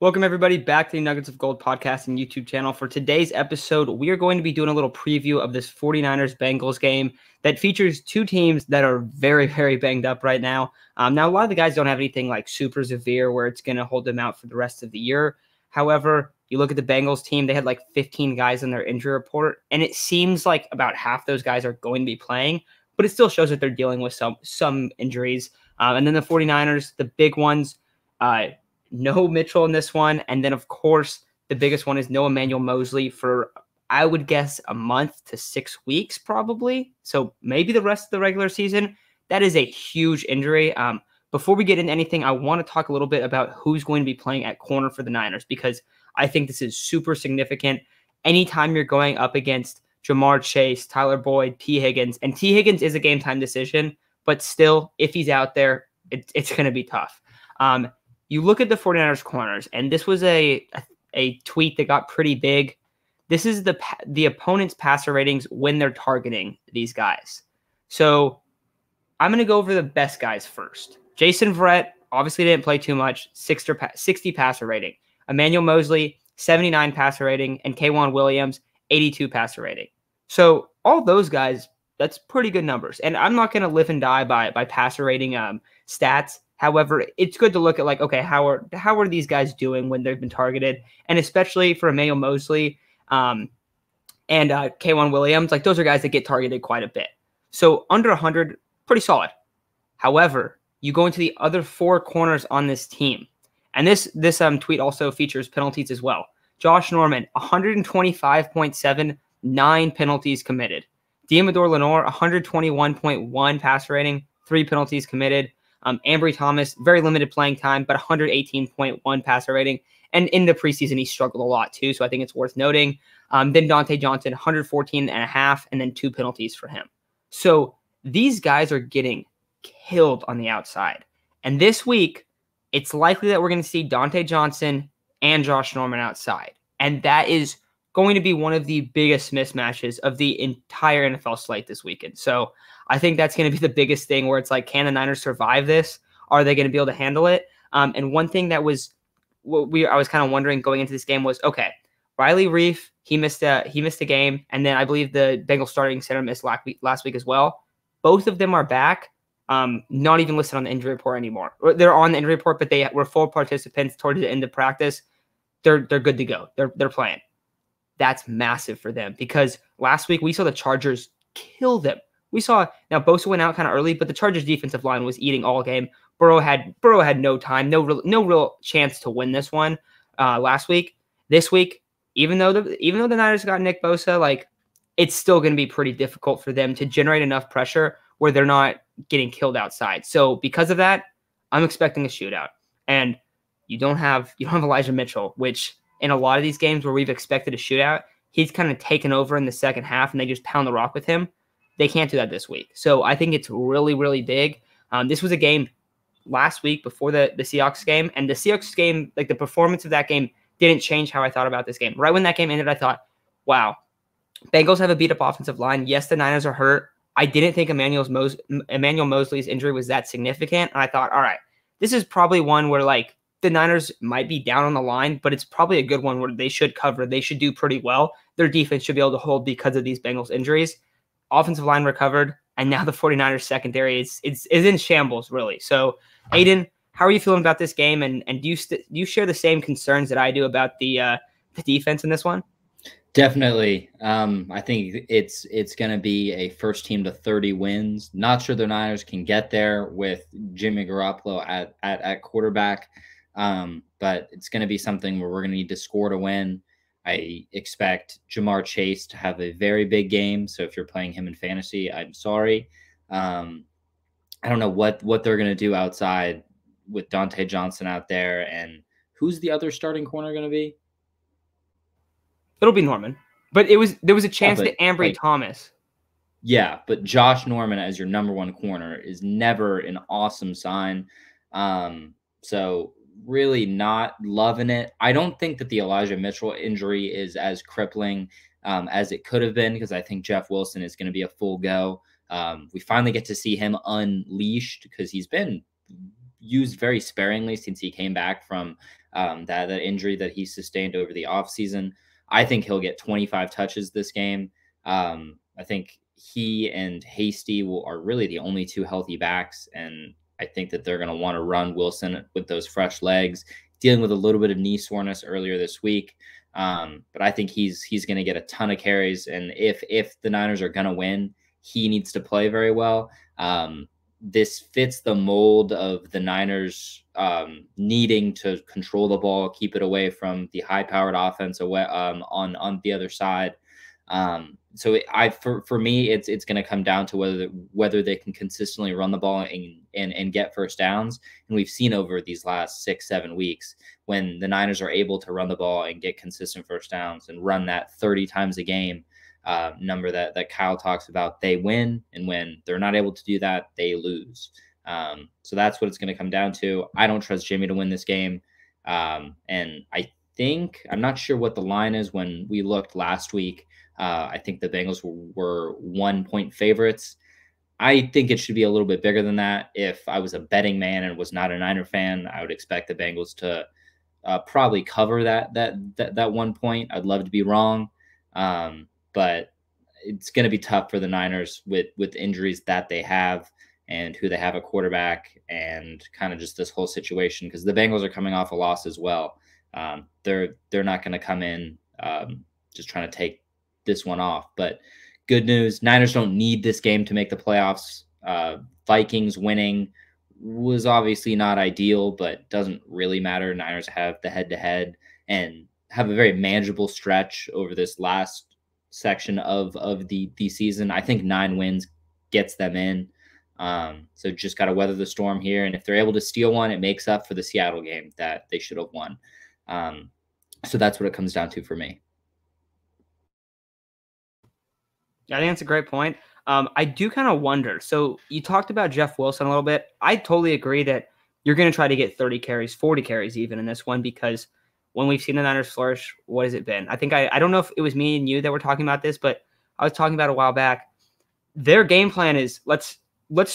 Welcome, everybody, back to the Nuggets of Gold podcast and YouTube channel. For today's episode, we are going to be doing a little preview of this 49ers-Bengals game that features two teams that are very, very banged up right now. Now, a lot of the guys don't have anything like super severe where it's going to hold them out for the rest of the year. However, you look at the Bengals team, they had like 15 guys in their injury report, and it seems like about half those guys are going to be playing, but it still shows that they're dealing with some injuries. And then the 49ers, the big ones, no Mitchell in this one. And then, of course, the biggest one is no Emmanuel Moseley for, I would guess, a month to 6 weeks probably. So maybe the rest of the regular season. That is a huge injury. Before we get into anything, I want to talk a little bit about who's going to be playing at corner for the Niners, because I think this is super significant. Anytime you're going up against Jamar Chase, Tyler Boyd, T. Higgins, and T. Higgins is a game-time decision, but still, if he's out there, it's going to be tough. You look at the 49ers corners, and this was a tweet that got pretty big. This is the opponent's passer ratings when they're targeting these guys. So I'm going to go over the best guys first. Jason Verrett obviously didn't play too much, 60 passer rating. Emmanuel Moseley, 79 passer rating, and K'Wan Williams, 82 passer rating. So all those guys, that's pretty good numbers. And I'm not going to live and die by passer rating stats. However, it's good to look at like, okay, how are these guys doing when they've been targeted? And especially for Emmanuel Moseley and K'Wan Williams, like those are guys that get targeted quite a bit. So under 100, pretty solid. However, you go into the other four corners on this team. And this tweet also features penalties as well. Josh Norman, 125.7, 9 penalties committed. Diamador Lenore, 121.1 passer rating, 3 penalties committed. Ambry Thomas, very limited playing time, but 118.1 passer rating. And in the preseason, he struggled a lot too, so I think it's worth noting. Then Dante Johnson, 114.5, and then 2 penalties for him. So these guys are getting killed on the outside. And this week, it's likely that we're going to see Dante Johnson and Josh Norman outside. And that is going to be one of the biggest mismatches of the entire NFL slate this weekend. So I think that's going to be the biggest thing where it's like, can the Niners survive this? Are they going to be able to handle it? And one thing that was I was kind of wondering going into this game was, okay, Riley Reef, he missed a game, and then I believe the Bengals starting center missed last week as well. Both of them are back, not even listed on the injury report anymore. They're on the injury report, but they were full participants towards the end of practice. They're good to go. They're playing. That's massive for them because last week we saw the Chargers kill them. We saw now Bosa went out kind of early, but the Chargers defensive line was eating all game. Burrow had no time, no real chance to win this one last week. This week, even though the Niners got Nick Bosa, like it's still going to be pretty difficult for them to generate enough pressure where they're not getting killed outside. So because of that, I'm expecting a shootout. And you don't have Elijah Mitchell, which in a lot of these games where we've expected a shootout, he's kind of taken over in the second half and they just pound the rock with him. They can't do that this week. So I think it's really, really big. This was a game last week before the Seahawks game. And the Seahawks game, like the performance of that game didn't change how I thought about this game. Right when that game ended, I thought, wow, Bengals have a beat-up offensive line. Yes, the Niners are hurt. I didn't think Emmanuel Moseley's injury was that significant. And I thought, all right, this is probably one where like the Niners might be down on the line, but it's probably a good one where they should cover. They should do pretty well. Their defense should be able to hold because of these Bengals injuries. Offensive line recovered, and now the 49ers secondary is in shambles, really. So, Aiden, how are you feeling about this game? And do you share the same concerns that I do about the defense in this one? Definitely. I think it's going to be a first team to 30 wins. Not sure the Niners can get there with Jimmy Garoppolo at quarterback, but it's going to be something where we're going to need to score to win. I expect Jamar Chase to have a very big game. So if you're playing him in fantasy, I'm sorry. I don't know what they're going to do outside with Dante Johnson out there. And who's the other starting corner going to be? It'll be Norman. But there was a chance that Ambry Thomas. Yeah, but Josh Norman as your number one corner is never an awesome sign. So really not loving it. I don't think that the Elijah Mitchell injury is as crippling as it could have been because I think Jeff Wilson is going to be a full go. We finally get to see him unleashed because he's been used very sparingly since he came back from that injury that he sustained over the offseason. I think he'll get 25 touches this game. I think he and Hasty are really the only two healthy backs, and I think that they're going to want to run Wilson with those fresh legs, dealing with a little bit of knee soreness earlier this week. But I think he's going to get a ton of carries, and if the Niners are going to win, he needs to play very well. This fits the mold of the Niners needing to control the ball, keep it away from the high-powered offense away on the other side. So for me, it's going to come down to whether they can consistently run the ball and get first downs. And we've seen over these last 6-7 weeks when the Niners are able to run the ball and get consistent first downs and run that 30 times a game number that Kyle talks about, they win. And when they're not able to do that, they lose. So that's what it's going to come down to. I don't trust Jimmy to win this game. And I'm not sure what the line is when we looked last week. I think the Bengals were 1-point favorites. I think it should be a little bit bigger than that. If I was a betting man and was not a Niner fan, I would expect the Bengals to probably cover that 1 point. I'd love to be wrong, but it's going to be tough for the Niners with injuries that they have and who they have at quarterback and kind of just this whole situation, because the Bengals are coming off a loss as well. They're not going to come in just trying to take this one off. But good news, Niners don't need this game to make the playoffs. Vikings winning was obviously not ideal, but doesn't really matter. Niners have the head-to-head and have a very manageable stretch over this last section of the season. I think 9 wins gets them in. So just got to weather the storm here. And if they're able to steal one, it makes up for the Seattle game that they should have won. So that's what it comes down to for me. I think that's a great point. I do kind of wonder. So you talked about Jeff Wilson a little bit. I totally agree that you're going to try to get 30 carries, 40 carries even in this one, because when we've seen the Niners flourish, what has it been? I think I don't know if it was me and you that were talking about this, but I was talking about a while back. Their game plan is let's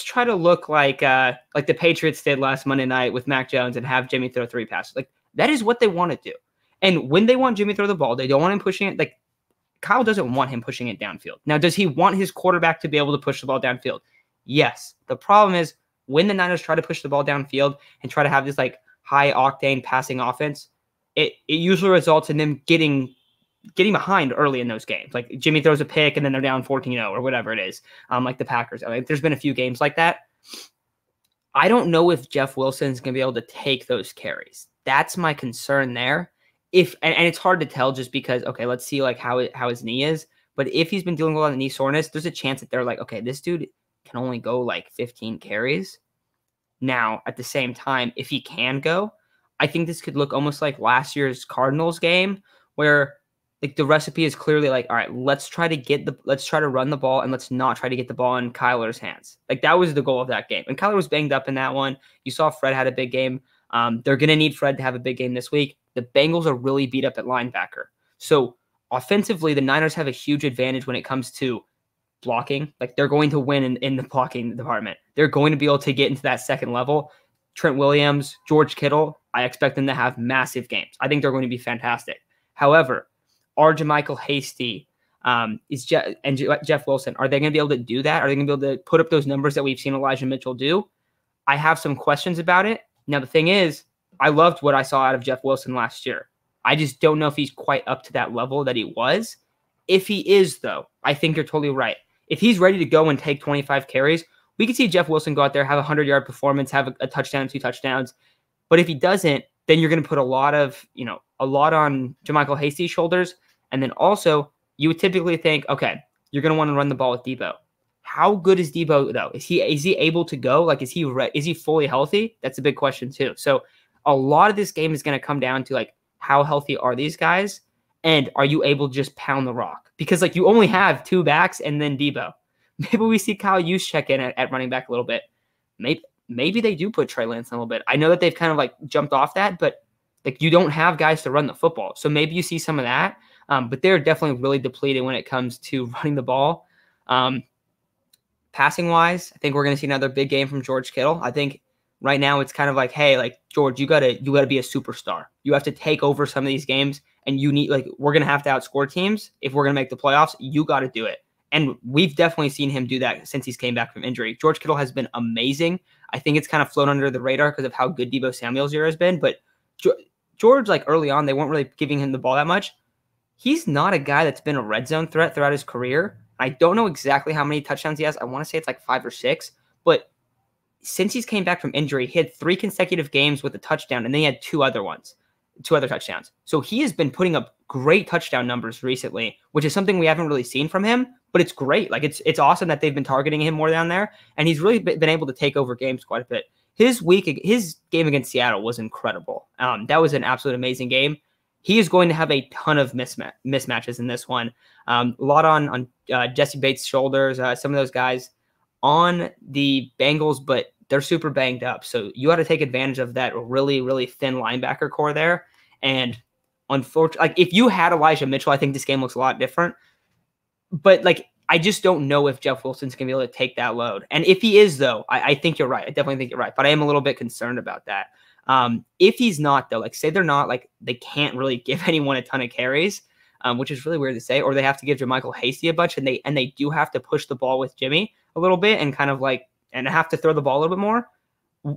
try to look like the Patriots did last Monday night with Mac Jones and have Jimmy throw 3 passes. Like, that is what they want to do. And when they want Jimmy to throw the ball, they don't want him pushing it. Like, Kyle doesn't want him pushing it downfield. Now, does he want his quarterback to be able to push the ball downfield? Yes. The problem is when the Niners try to push the ball downfield and try to have this like high octane passing offense, it usually results in them getting behind early in those games. Like Jimmy throws a pick and then they're down 14-0 or whatever it is. Like the Packers. I mean, there's been a few games like that. I don't know if Jeff Wilson's going to be able to take those carries. That's my concern there. And it's hard to tell just because, okay, let's see like how his knee is. But if he's been dealing with a lot of knee soreness, there's a chance that they're like, okay, this dude can only go like 15 carries. Now, at the same time, if he can go, I think this could look almost like last year's Cardinals game where like the recipe is clearly like, all right, let's try to run the ball and let's not try to get the ball in Kyler's hands. Like that was the goal of that game. And Kyler was banged up in that one. You saw Fred had a big game. They're going to need Fred to have a big game this week. The Bengals are really beat up at linebacker. So offensively, the Niners have a huge advantage when it comes to blocking. Like they're going to win in the blocking department. They're going to be able to get into that second level. Trent Williams, George Kittle, I expect them to have massive games. I think they're going to be fantastic. However, are JaMychal Hasty and Jeff Wilson, are they going to be able to do that? Are they going to be able to put up those numbers that we've seen Elijah Mitchell do? I have some questions about it. Now, the thing is, I loved what I saw out of Jeff Wilson last year. I just don't know if he's quite up to that level that he was. If he is, though, I think you're totally right. If he's ready to go and take 25 carries, we could see Jeff Wilson go out there, have a 100-yard performance, have a touchdown, 2 touchdowns. But if he doesn't, then you're going to put a lot on JaMychal Hasty's shoulders. And then also, you would typically think, okay, you're going to want to run the ball with Debo. How good is Debo, though? Is he able to go? Like, is he fully healthy? That's a big question, too. So a lot of this game is going to come down to, like, how healthy are these guys? And are you able to just pound the rock? Because, like, you only have 2 backs and then Debo. Maybe we see Kyle Juszczyk in at running back a little bit. Maybe they do put Trey Lance in a little bit. I know that they've kind of, like, jumped off that, but, like, you don't have guys to run the football. So maybe you see some of that. But they're definitely really depleted when it comes to running the ball. Passing-wise, I think we're going to see another big game from George Kittle. I think Right now, it's kind of like, hey, like George, you gotta be a superstar. You have to take over some of these games, and you need we're gonna have to outscore teams if we're gonna make the playoffs. You got to do it, and we've definitely seen him do that since he's came back from injury. George Kittle has been amazing. I think it's kind of flown under the radar because of how good Deebo Samuel's year has been, but George, like early on, they weren't really giving him the ball that much. He's not a guy that's been a red zone threat throughout his career. I don't know exactly how many touchdowns he has. I want to say it's like 5 or 6, but since he's came back from injury, he had 3 consecutive games with a touchdown, and then he had 2 other touchdowns. So he has been putting up great touchdown numbers recently, which is something we haven't really seen from him, but it's great. Like it's awesome that they've been targeting him more down there, and he's really been able to take over games quite a bit. His game against Seattle was incredible. That was an absolute amazing game. He is going to have a ton of mismatches in this one. A lot on Jesse Bates' shoulders, some of those guys on the Bengals, but they're super banged up. So you got to take advantage of that really, really thin linebacker core there. And unfortunately, like if you had Elijah Mitchell, I think this game looks a lot different. But I just don't know if Jeff Wilson's going to be able to take that load. And if he is, though, I think you're right. I definitely think you're right. But I am a little bit concerned about that. If he's not, though, say they're not, they can't really give anyone a ton of carries, which is really weird to say, or they have to give JaMychal Hasty a bunch, and they do have to push the ball with Jimmy a little bit and kind of and have to throw the ball a little bit more.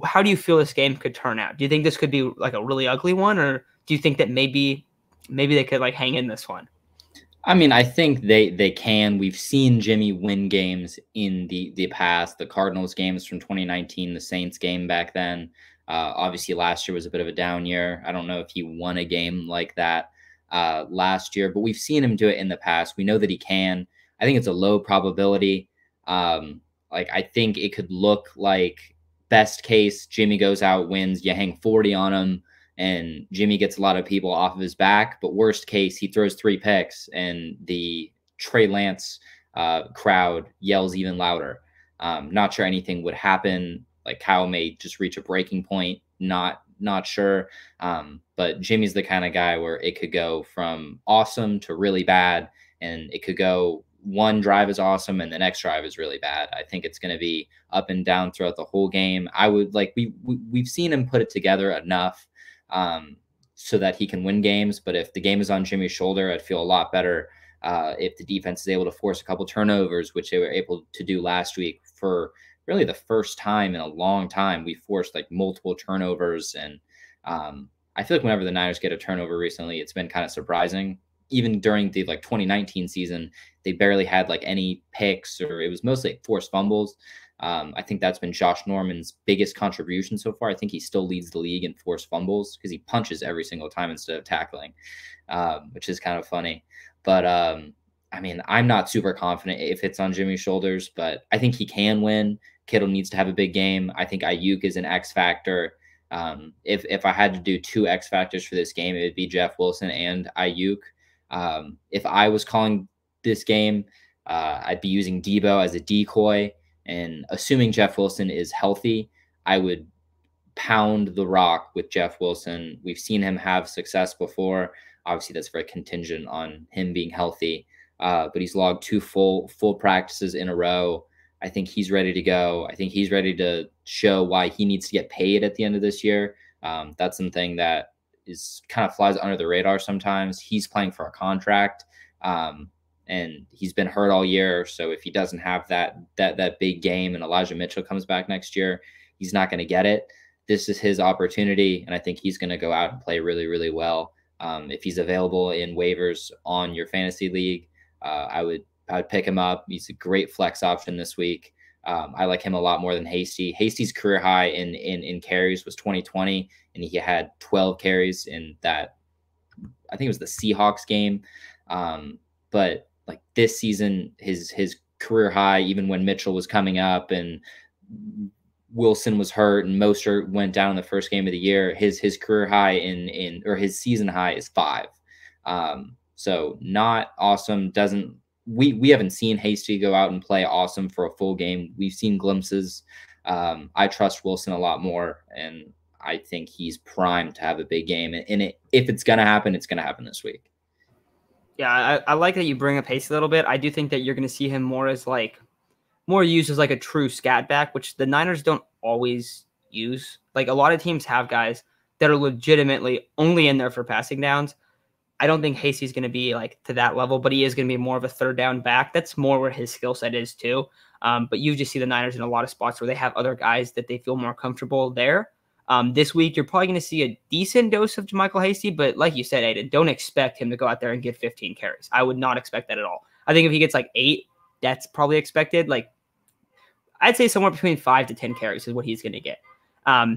How do you feel this game could turn out? Do you think this could be a really ugly one, or do you think that maybe they could hang in this one? I mean, I think they can. We've seen Jimmy win games in the past. The Cardinals games from 2019, the Saints game back then. Obviously, last year was a bit of a down year. I don't know if he won a game like that last year, but we've seen him do it in the past. We know that he can. I think it's a low probability. I think it could look like best case, Jimmy goes out, wins, you hang 40 on him, and Jimmy gets a lot of people off of his back. But worst case, he throws 3 picks, and the Trey Lance crowd yells even louder. Not sure anything would happen. Kyle may just reach a breaking point. Not sure. But Jimmy's the kind of guy where it could go from awesome to really bad, and it could go one drive is awesome and the next drive is really bad. I think it's going to be up and down throughout the whole game. I would we've seen him put it together enough so that he can win games. But if the game is on Jimmy's shoulder, I'd feel a lot better if the defense is able to force a couple turnovers, which they were able to do last week for really the first time in a long time. We forced multiple turnovers, and I feel like whenever the Niners get a turnover recently, it's been kind of surprising. Even during the 2019 season, they barely had any picks, or it was mostly forced fumbles. I think that's been Josh Norman's biggest contribution so far. I think he still leads the league in forced fumbles because he punches every single time instead of tackling, which is kind of funny. But I mean, I'm not super confident if it's on Jimmy's shoulders, but I think he can win. Kittle needs to have a big game. I think Ayuk is an X factor. If I had to do 2 X factors for this game, it would be Jeff Wilson and Ayuk. If I was calling this game, I'd be using Deebo as a decoy, and assuming Jeff Wilson is healthy, I would pound the rock with Jeff Wilson. We've seen him have success before. Obviously, that's very contingent on him being healthy, but he's logged 2 full practices in a row. I think he's ready to go. I think he's ready to show why he needs to get paid at the end of this year. That's something that is kind of flies under the radar sometimes. He's playing for a contract, and he's been hurt all year. So if he doesn't have that big game and Elijah Mitchell comes back next year, he's not going to get it. This is his opportunity, and I think he's going to go out and play really, really well. If he's available in waivers on your fantasy league, I would pick him up. He's a great flex option this week. I like him a lot more than Hasty. Hasty's career high in carries was 2020, and he had 12 carries in that. I think it was the Seahawks game. But this season, his career high, even when Mitchell was coming up and Wilson was hurt and Mostert went down in the first game of the year, his career high or his season high is 5. So not awesome. We haven't seen Hasty go out and play awesome for a full game. We've seen glimpses. I trust Wilson a lot more, and I think he's primed to have a big game. And if it's going to happen, it's going to happen this week. Yeah, I like that you bring up Hasty a little bit. I do think that you're going to see him more used as a true scat back, which the Niners don't always use. Like a lot of teams have guys that are legitimately only in there for passing downs. I don't think Hasty's going to be like to that level, but he is going to be more of a third down back. That's more where his skill set is too. But you just see the Niners in a lot of spots where they have other guys that they feel more comfortable there. This week, you're probably going to see a decent dose of JaMychal Hasty, but like you said, Aiden, don't expect him to go out there and get 15 carries. I would not expect that at all. I think if he gets like 8, that's probably expected. Like I'd say somewhere between 5 to 10 carries is what he's going to get.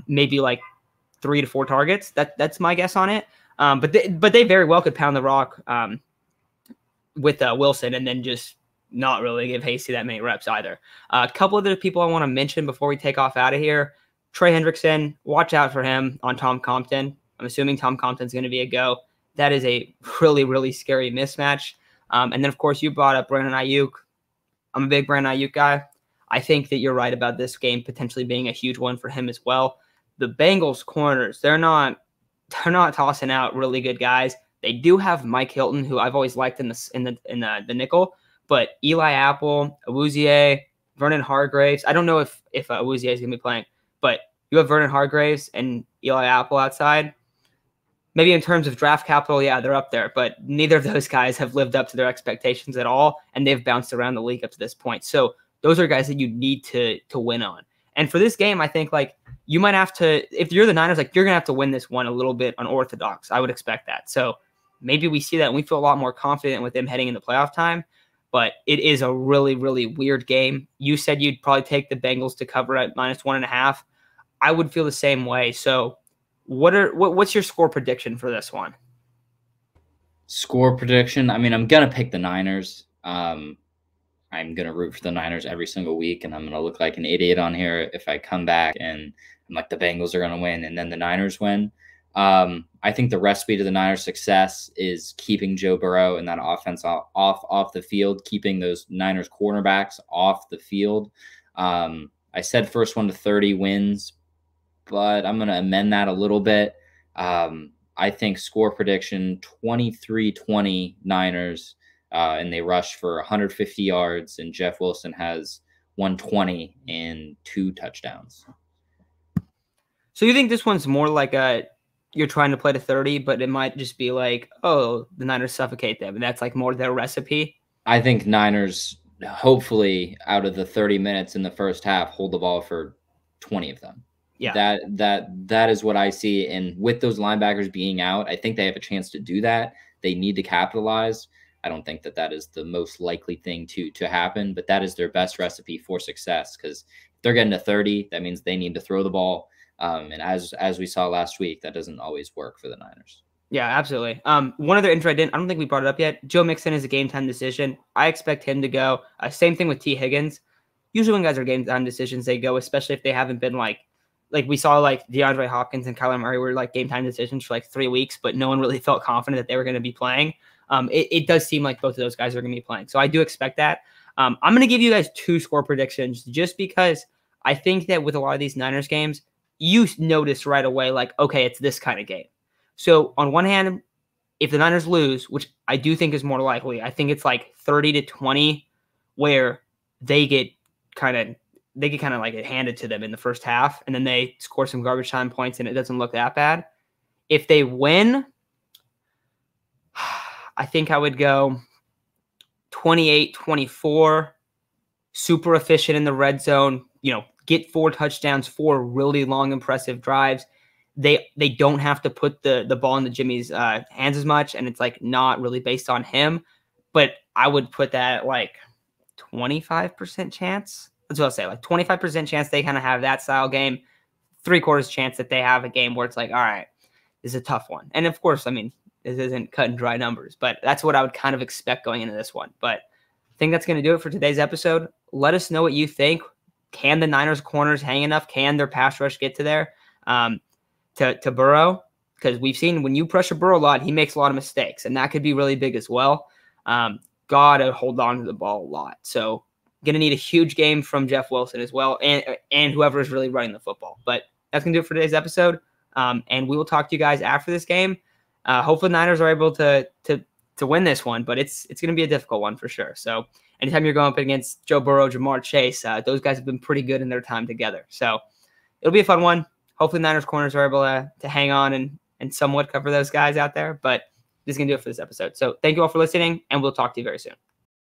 Maybe like 3 to 4 targets. That's my guess on it. But they very well could pound the rock with Wilson and then just not really give Hasty that many reps either. A couple of the people I want to mention before we take off out of here. Trey Hendrickson, watch out for him on Tom Compton. I'm assuming Tom Compton's going to be a go. That is a really, really scary mismatch. And then, of course, you brought up Brandon Ayuk. I'm a big Brandon Ayuk guy. I think that you're right about this game potentially being a huge one for him as well. The Bengals corners, they're not tossing out really good guys. They do have Mike Hilton, who I've always liked in the nickel, but Eli Apple, Awuzie, Vernon Hargraves. I don't know if Awuzie is going to be playing, but you have Vernon Hargraves and Eli Apple outside. Maybe in terms of draft capital, yeah, they're up there, but neither of those guys have lived up to their expectations at all, and they've bounced around the league up to this point. So those are guys that you need to win on. And for this game, I think like you might have to, if you're the Niners, like you're going to have to win this one a little bit unorthodox. I would expect that. So maybe we see that and we feel a lot more confident with them heading into playoff time, but it is a really, really weird game. You said you'd probably take the Bengals to cover at -1.5. I would feel the same way. So what's your score prediction for this one? Score prediction? I mean, I'm going to pick the Niners. I'm going to root for the Niners every single week, and I'm going to look like an idiot on here if I come back and I'm like the Bengals are going to win and then the Niners win. I think the recipe to the Niners' success is keeping Joe Burrow and that offense off the field, keeping those Niners cornerbacks off the field. I said first one to 30 wins, but I'm going to amend that a little bit. I think score prediction 23-20 Niners, and they rush for 150 yards, and Jeff Wilson has 120 and 2 touchdowns. So you think this one's more like you're trying to play to 30, but it might just be like, oh, the Niners suffocate them, and that's like more their recipe? I think Niners, hopefully, out of the 30 minutes in the first half, hold the ball for 20 of them. Yeah, that is what I see. And with those linebackers being out, I think they have a chance to do that. They need to capitalize. I don't think that is the most likely thing to happen, but that is their best recipe for success, because if they're getting to 30, that means they need to throw the ball. And as we saw last week, that doesn't always work for the Niners. Yeah, absolutely. One other intro I don't think we brought it up yet. Joe Mixon is a game time decision. I expect him to go. Same thing with T. Higgins. Usually when guys are game time decisions, they go, especially if they haven't been like we saw like DeAndre Hopkins and Kyler Murray were like game time decisions for like 3 weeks, but no one really felt confident that they were going to be playing. It does seem like both of those guys are going to be playing. So I do expect that. I'm going to give you guys 2 score predictions just because I think that with a lot of these Niners games, you notice right away, like, okay, it's this kind of game. So on one hand, if the Niners lose, which I do think is more likely, I think it's like 30-20 where they get kind of like it handed to them in the first half, and then they score some garbage time points and it doesn't look that bad. If they win, I think I would go 28-24, super efficient in the red zone, get 4 touchdowns, 4 really long, impressive drives. They don't have to put the ball into Jimmy's hands as much, and it's like not really based on him. But I would put that at like 25% chance. That's what I'll say, like 25% chance they kind of have that style game, 3/4 chance that they have a game where it's like, all right, this is a tough one. And of course, I mean, this isn't cut and dry numbers, but that's what I would kind of expect going into this one. But I think that's going to do it for today's episode. Let us know what you think. Can the Niners corners hang enough? Can their pass rush get to there to Burrow? Because we've seen when you pressure Burrow a lot, he makes a lot of mistakes, and that could be really big as well. Got to hold on to the ball a lot. So going to need a huge game from Jeff Wilson as well, and whoever is really running the football. But that's going to do it for today's episode, and we will talk to you guys after this game. Hopefully the Niners are able to win this one, but it's going to be a difficult one for sure. So anytime you're going up against Joe Burrow, Jamar Chase, those guys have been pretty good in their time together. So it'll be a fun one. Hopefully Niners Corners are able to hang on and somewhat cover those guys out there. But this is going to do it for this episode. So thank you all for listening, and we'll talk to you very soon.